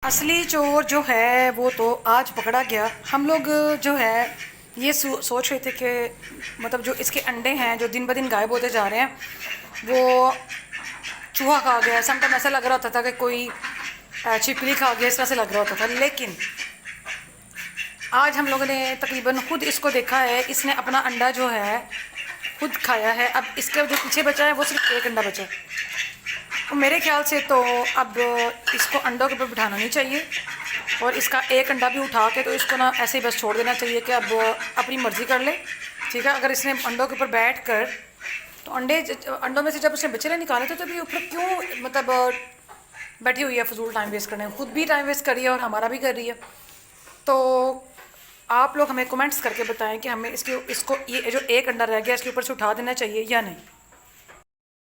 असली चोर जो है वो तो आज पकड़ा गया। हम लोग जो है ये सोच रहे थे कि मतलब जो इसके अंडे हैं जो दिन ब दिन गायब होते जा रहे हैं वो चूहा खा गया। समटाइम ऐसा लग रहा होता था कि कोई छिपकली खा गया, इस तरह से लग रहा होता था। लेकिन आज हम लोगों ने तकरीबन खुद इसको देखा है, इसने अपना अंडा जो है खुद खाया है। अब इसके जो पीछे बचा है वो सिर्फ एक अंडा बचा है। तो मेरे ख्याल से तो अब इसको अंडों के ऊपर बिठाना नहीं चाहिए और इसका एक अंडा भी उठा के तो इसको ना ऐसे ही बस छोड़ देना चाहिए कि अब अपनी मर्ज़ी कर ले। ठीक है, अगर इसने अंडों के ऊपर बैठ कर तो अंडों में से जब उसने बच्चे निकाले थे तो भी ऊपर क्यों मतलब बैठी हुई है फजूल टाइम वेस्ट करने। खुद भी टाइम वेस्ट कर रही है और हमारा भी कर रही है। तो आप लोग हमें कमेंट्स करके बताएं कि हमें इसको ये जो एक अंडा रह गया इसके ऊपर से उठा देना चाहिए या नहीं।